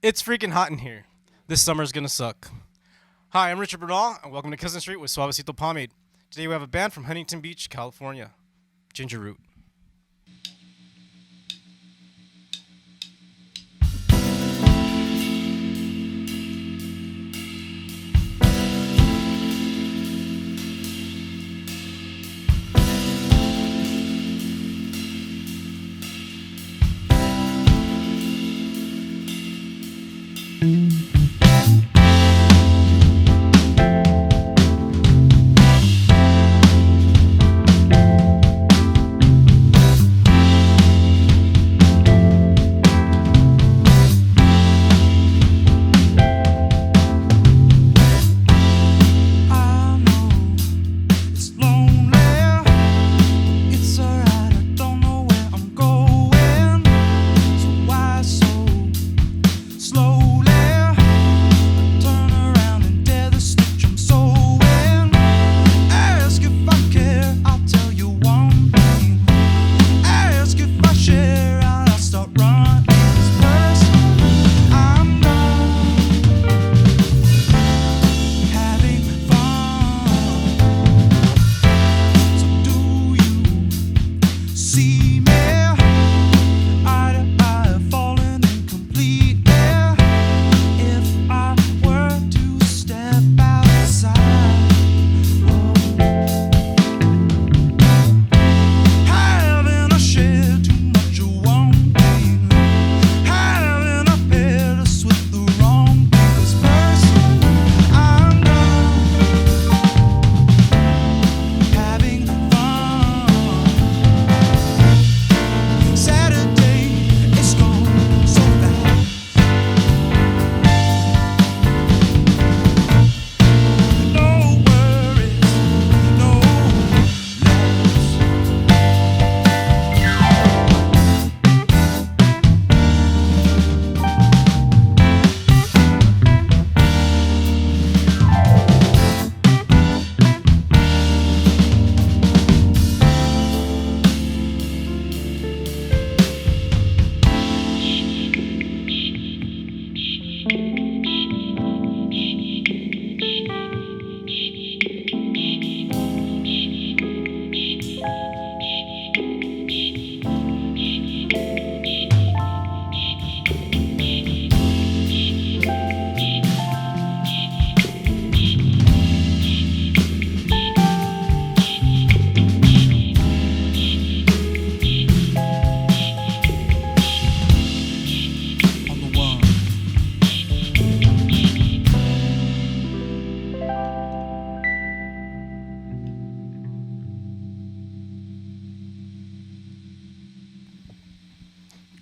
It's freaking hot in here. This summer's gonna suck. Hi, I'm Richard Bernal, and welcome to Kilson Street with Suavecito Pomade. Today we have a band from Huntington Beach, California, Ginger Root.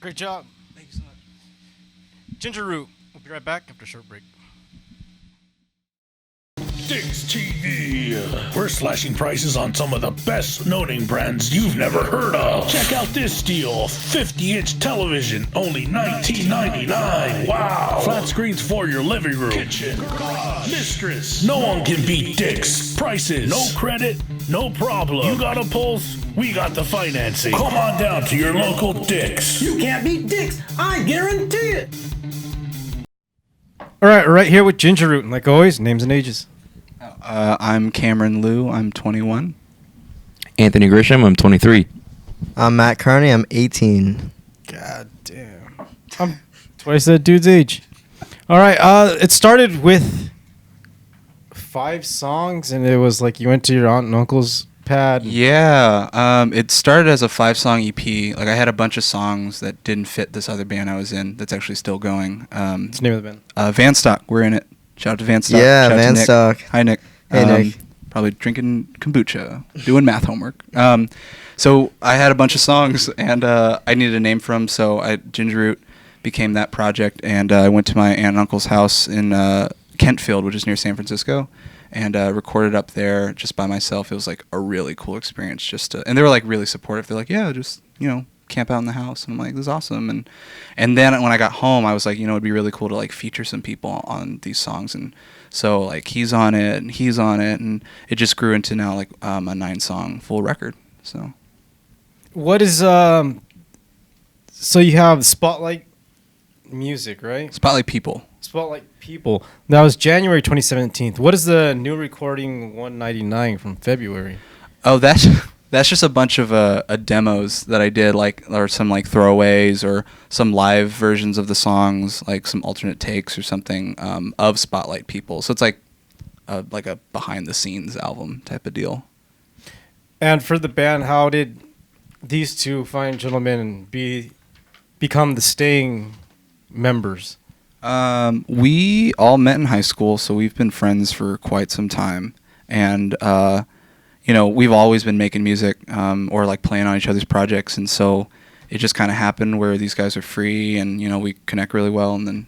Great job. Thank you so much. Ginger Root. We'll be right back after a short break. Dicks TV. We're slashing prices on some of the best name brands you've never heard of. Check out this deal. 50-inch television, only $19.99. Wow. Flat screens for your living room, kitchen, garage, mistress. No one can beat Dicks. Prices, no credit, no problem. You got a pulse? We got the financing. Come on down to your local Dicks. You can't beat Dicks. I guarantee it. All right, we're right here with Ginger Root. And like always, names and ages. I'm Cameron Liu. I'm 21. Anthony Grisham. I'm 23. I'm Matt Carney. I'm 18. God damn. I'm twice that dude's age. All right, it started with 5 songs, and it was like you went to your aunt and uncle's pad. Yeah. It started as a 5-song EP. Like I had a bunch of songs that didn't fit this other band I was in that's actually still going. What's the name of the band? Van Stock. We're in it. Shout out to Van Stock. Yeah, Shout out to Van Nick. Stock. Hi, Nick. Hey, Nick. Probably drinking kombucha, doing math homework. So I had a bunch of songs, and I needed a name for them, so Ginger Root became that project, and I went to my aunt and uncle's house in Kentfield, which is near San Francisco, and recorded up there just by myself. It was like a really cool experience, and they were like really supportive. They're like, yeah, just, camp out in the house. And I'm like, this is awesome. And then when I got home, I was like, it'd be really cool to like feature some people on these songs. And so like he's on it, and it just grew into now like a 9-song full record. So What is So you have Spotlight Music, right? Spotlight People. Spotlight People. That was January 2017. What is the new recording 199 from February? Oh, that's just a bunch of demos that I did, like, or some like throwaways or some live versions of the songs, like some alternate takes or something of Spotlight People. So it's like a behind the scenes album type of deal. And for the band, how did these two fine gentlemen become the staying members? We all met in high school, so we've been friends for quite some time, and we've always been making music or like playing on each other's projects, and so it just kind of happened where these guys are free, and we connect really well, and then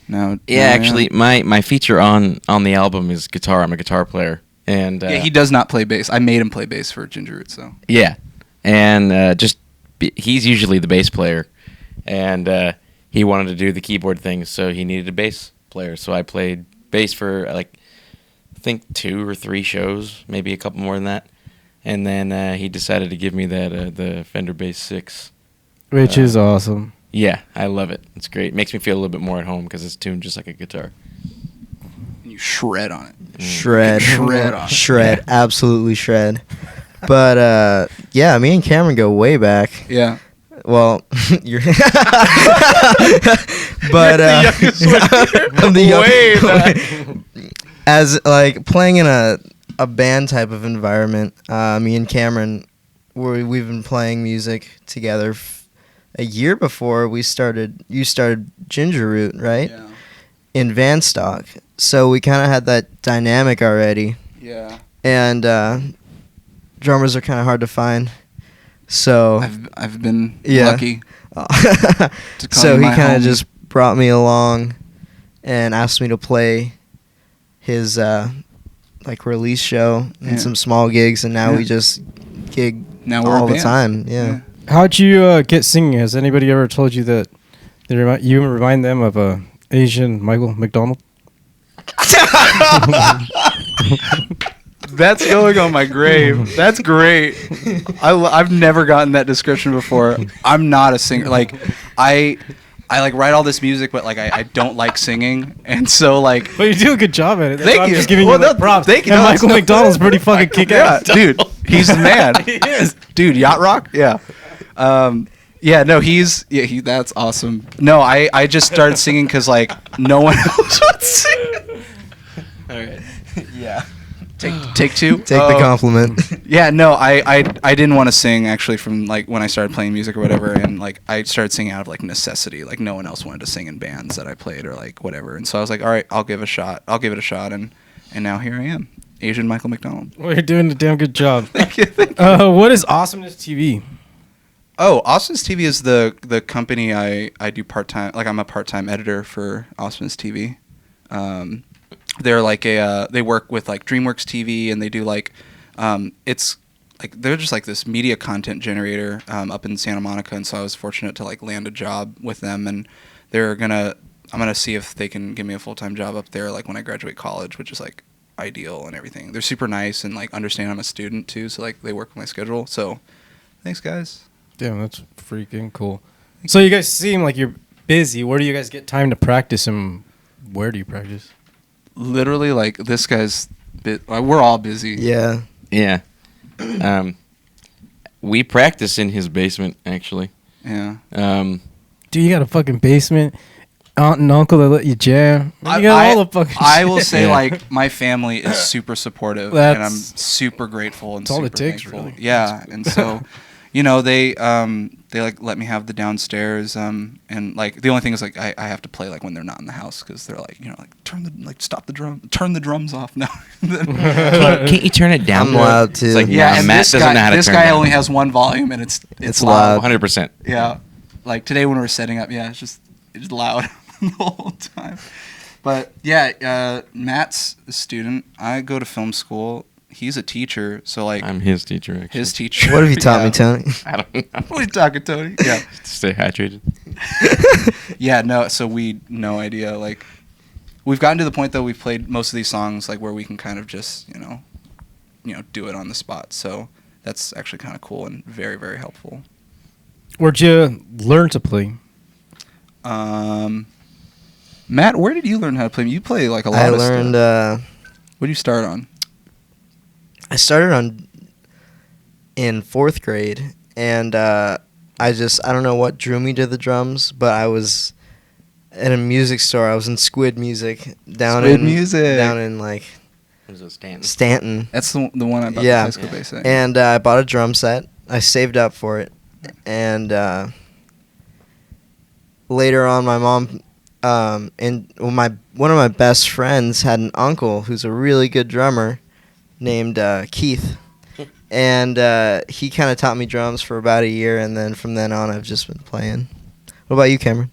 now. Actually, my feature on the album is guitar. I'm a guitar player, and he does not play bass. I made him play bass for Ginger Root, so yeah, and he's usually the bass player, and he wanted to do the keyboard thing, so he needed a bass player. So I played bass for I think 2 or 3 shows, maybe a couple more than that, and then he decided to give me that the Fender Bass 6, which is awesome. Yeah, I love it. It's great. It makes me feel a little bit more at home because it's tuned just like a guitar. You shred on it. Shred. Shred on it. Shred. Absolutely shred. But yeah, me and Cameron go way back. Yeah. Well, you're but I'm the youngest. As like playing in a band type of environment, me and Cameron, we've been playing music together a year before you started Ginger Root, right? Yeah. In Van Stock. So we kind of had that dynamic already. Yeah. And drummers are kind of hard to find. So I've been yeah. lucky. So he kind of just brought me along and asked me to play his release show and some small gigs, and now we just gig all the time. Yeah. How'd you get singing? Has anybody ever told you that you remind them of a Asian Michael McDonald? That's going on my grave. That's great. I've never gotten that description before. I'm not a singer. Like I like write all this music, but like I don't like singing, and so like. But you do a good job at it. Thank I'm you. just giving you props. Thank you. And Michael McDonald's pretty fucking kick-ass. Yeah, dude, he's the man. He is. Dude, Yacht Rock. Yeah. That's awesome. No, I just started singing because like no one else would sing. All right. Yeah. Take 2. Take the compliment. Yeah, no, I didn't want to sing actually from like when I started playing music or whatever, and like I started singing out of like necessity. Like no one else wanted to sing in bands that I played or like whatever, and so I was like, all right, I'll give it a shot, and now here I am, Asian Michael McDonald. Well, you're doing a damn good job. Thank you. What is Awesomeness TV? Oh, Awesomeness TV is the company I do part-time. Like I'm a part-time editor for Awesomeness TV. They're like they work with like DreamWorks TV, and they do like it's like they're just like this media content generator up in Santa Monica, and so I was fortunate to like land a job with them, and I'm gonna see if they can give me a full-time job up there like when I graduate college, which is like ideal and everything. They're super nice and like understand I'm a student too, so like they work with my schedule. So thanks, guys. Damn, that's freaking cool. So you guys seem like you're busy. Where do you guys get time to practice, and where do you practice? Literally, like this guy's we're all busy. Yeah. Yeah. We practice in his basement, actually. Yeah. Dude, you got a fucking basement, aunt and uncle that let you jam. You got all the fuking I shit. will say, Yeah. like, my family is super supportive, and That's- I'm super grateful and that's all super it takes, thankful. really. Yeah, and so, they like let me have the downstairs, and like the only thing is like I have to play like when they're not in the house because they're like stop the drums off now. Can't you turn it down? I'm more? loud, too. It's like, Yeah, yeah, and Matt this doesn't know how to this turn guy it down. only has one volume, and it's loud. 100%. Yeah, like today when we were setting up, yeah, it's loud the whole time. But yeah, Matt's a student. I go to film school. He's a teacher, so like I'm his teacher, actually. his teacher. What have you taught me, Tony? I don't know. What are you talking, Tony? Yeah, To stay hydrated. yeah. No, so no idea. Like, we've gotten to the point though. We've played most of these songs like where we can kind of just do it on the spot. So that's actually kind of cool and very, very helpful. Where'd you learn to play? Matt, where did you learn how to play? You play like a lot I of learned. stuff. What did you start on? I started in 4th grade, and I don't know what drew me to the drums, but I was at a music store. I was in Squid Music down in like What is it, Stanton? Stanton. That's the one about the Yeah. high school bass thing. And I bought a drum set. I saved up for it, and later on, my mom one of my best friends had an uncle who's a really good drummer named Keith, and he kind of taught me drums for about a year, and then from then on, I've just been playing. What about you, Cameron?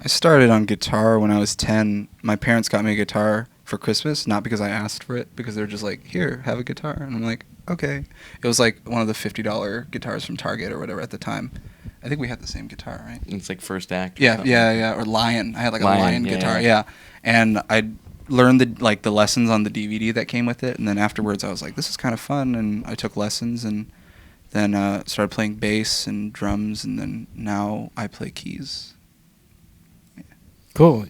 I started on guitar when I was 10. My parents got me a guitar for Christmas, not because I asked for it, because they were just like, here, have a guitar. And I'm like, okay. It was like one of the $50 guitars from Target or whatever at the time. I think we had the same guitar, right? It's like First Act. Or Yeah, something. yeah. Or Lion. I had like a Lion, Lion yeah, guitar, yeah. yeah. And I learned the lessons on the DVD that came with it. And then afterwards I was like, this is kind of fun. And I took lessons and then started playing bass and drums. And then now I play keys. Cool.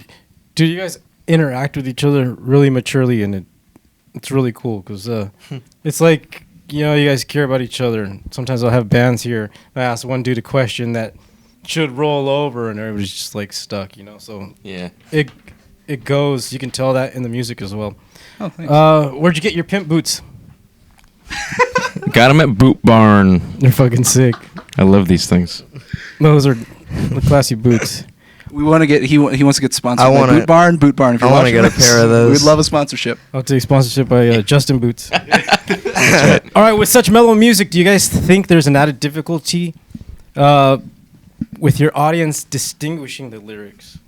Do you guys interact with each other really maturely, and it's really cool because it's like, you know, you guys care about each other. And sometimes I'll have bands here. I ask one dude a question that should roll over, and everybody's just like stuck, you know. So Yeah. it goes. You can tell that in the music as well. Oh, thanks. Where'd you get your pimp boots? Got him at Boot Barn. They're fucking sick. I love these things. Those are the classy boots. We want to get he wants to get sponsored I by wanna- Boot Barn. Boot Barn. If I you're wanna watching get a this, pair of those. We'd love a sponsorship. I'll take sponsorship by Justin Boots. All right, with such mellow music, do you guys think there's an added difficulty with your audience distinguishing the lyrics?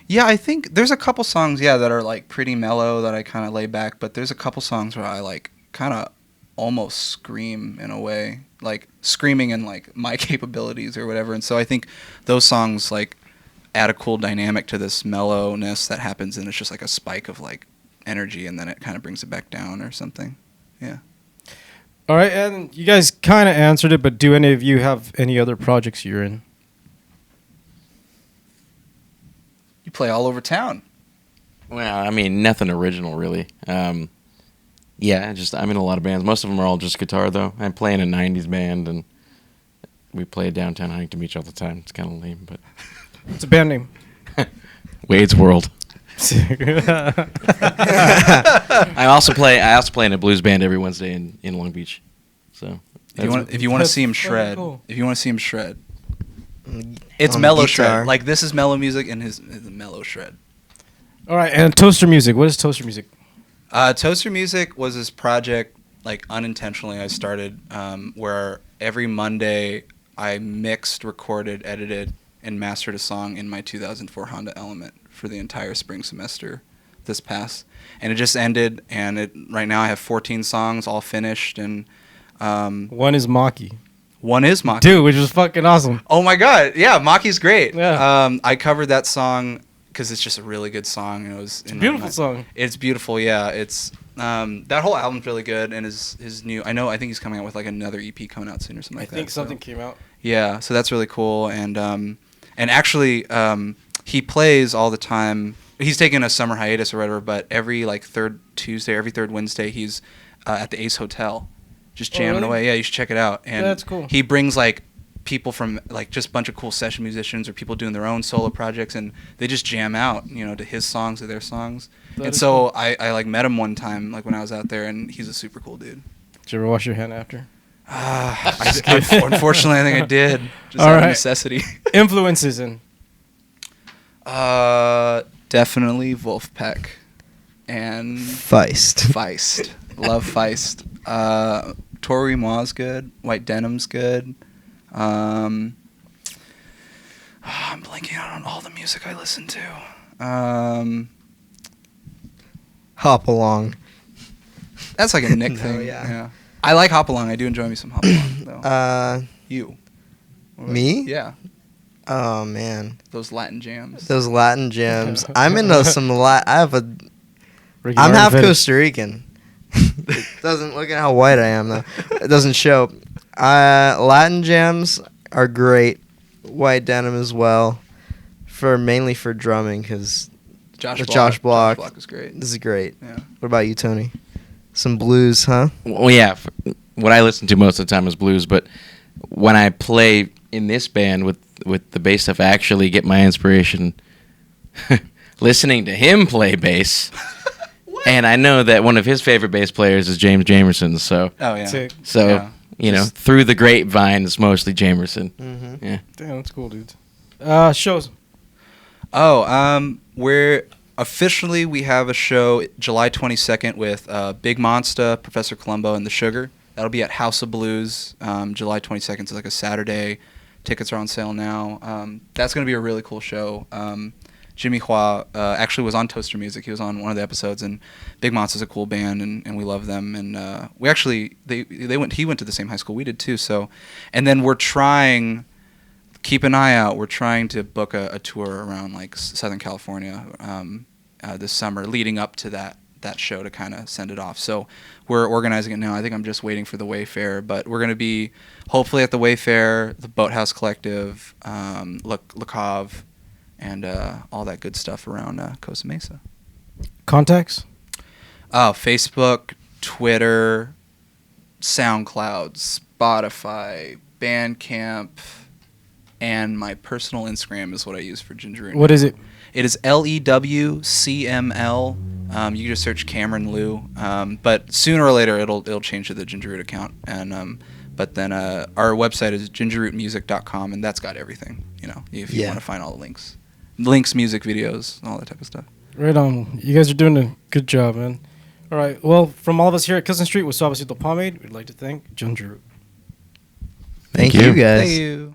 Yeah, I think there's a couple songs, that are like pretty mellow that I kind of lay back, but there's a couple songs where I like kind of almost scream in a way, like screaming in like my capabilities or whatever. And so I think those songs like add a cool dynamic to this mellowness that happens, and it's just like a spike of like energy, and then it kind of brings it back down or something. Yeah. All right, and you guys kind of answered it, but do any of you have any other projects you're in? You play all over town. Well, I mean, nothing original really. Yeah, I'm in a lot of bands. Most of them are all just guitar though. I play in a '90s band, and we play downtown Huntington Beach all the time. It's kind of lame, but What's a band name? Wade's World. I also play in a blues band every Wednesday in Long Beach. So If you want to that's see him fucking shred, cool. it's On mellow guitar. shred. Like this is mellow music, and his mellow shred. All right, and Toaster Music. What is Toaster Music? Toaster Music was this project, like unintentionally I started, where every Monday I mixed, recorded, edited, and mastered a song in my 2004 Honda Element for the entire spring semester this past. And it just ended, and right now I have 14 songs all finished, and One is Maki. one is Maki. Dude, which is fucking awesome. Oh my god, yeah, Maki's great. Yeah. I covered that song because it's just a really good song, and it was Beautiful song. It's beautiful, yeah. It's that whole album's really good, and his new. I think he's coming out with like another EP coming out soon or something I like that. think so- something came out. Yeah, so that's really cool, and actually he plays all the time. He's taking a summer hiatus or whatever, but every like third Tuesday, every third Wednesday, he's at the Ace Hotel, just Oh, jamming really? away. Yeah, you should check it out. And Yeah, that's cool. He brings like people from like just a bunch of cool session musicians or people doing their own solo projects, and they just jam out, to his songs or their songs. That And is so cool. I like met him one time, like when I was out there, and he's a super cool dude. Did you ever wash your hand after? Unfortunately, I think I did. Just All out of right. necessity. Influences in. Definitely Wolfpack and Feist. Love Feist. Tori Ma's good. White Denim's good. I'm blanking out on all the music I listen to. Hop along. That's like a Nick No, thing. yeah. I like Hop Along. I do enjoy me some Hop Along, though. You. Me? Yeah. Oh man, Those Latin jams. those Latin jams. I'm into some I have a. Ricky I'm half Martin. Costa Rican, It doesn't look at how white I am though. It doesn't show. Latin jams are great. White denim as well, mainly for drumming because Josh with Block. Josh Block. Josh Block is great. This is great. Yeah. What about you, Tony? Some blues, huh? Well, yeah. What I listen to most of the time is blues, but when I play in this band with the bass stuff, I actually get my inspiration listening to him play bass. And I know that one of his favorite bass players is James Jamerson, so Oh yeah. Sick. so Yeah. you know, through the grapevine, it's mostly Jamerson. Mm-hmm. Yeah. Damn, that's cool, dude. Shows. Oh, we have a show July 22nd with Big Monster, Professor Columbo, and The Sugar. That'll be at House of Blues. July 22nd is like a Saturday. Tickets are on sale now. That's going to be a really cool show. Jimmy Hua actually was on Toaster Music. He was on one of the episodes, and Big Monster's a cool band, and we love them. And we actually he went to the same high school we did too. So, and then we're trying. Keep an eye out. We're trying to book a tour around like Southern California this summer, leading up to that show to kind of send it off. So we're organizing it now. I think I'm just waiting for the Wayfair, but we're going to be hopefully at the Wayfair, the Boathouse Collective, Le Cave, and all that good stuff around Costa Mesa. Contacts? Oh, Facebook, Twitter, SoundCloud, Spotify, Bandcamp, and my personal Instagram is what I use for Ginger Root. What is it? It is LEWCML. You can just search Cameron Liu. But sooner or later it'll change to the Ginger Root account. And but then our website is gingerrootmusic.com, and that's got everything. You know, if you want to find all the links, music videos, all that type of stuff. Right on. You guys are doing a good job, man. All right. Well, from all of us here at Kilson Street with Suavecito Pomade, we'd like to thank Ginger Root. Thank you guys. Thank you.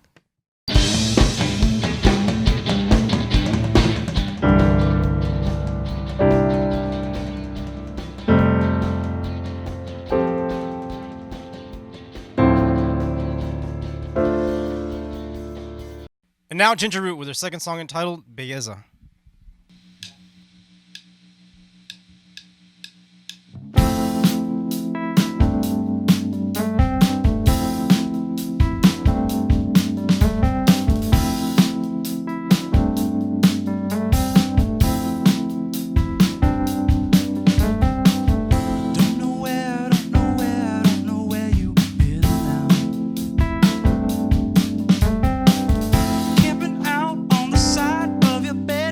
And now Ginger Root with their second song entitled Belleza. Camping out on the side of your bed.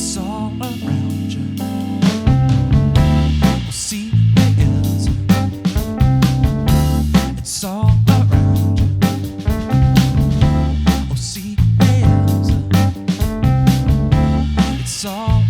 It's all around you. Oh, see, Belleza. It's all around you. Oh, see, Belleza. It's all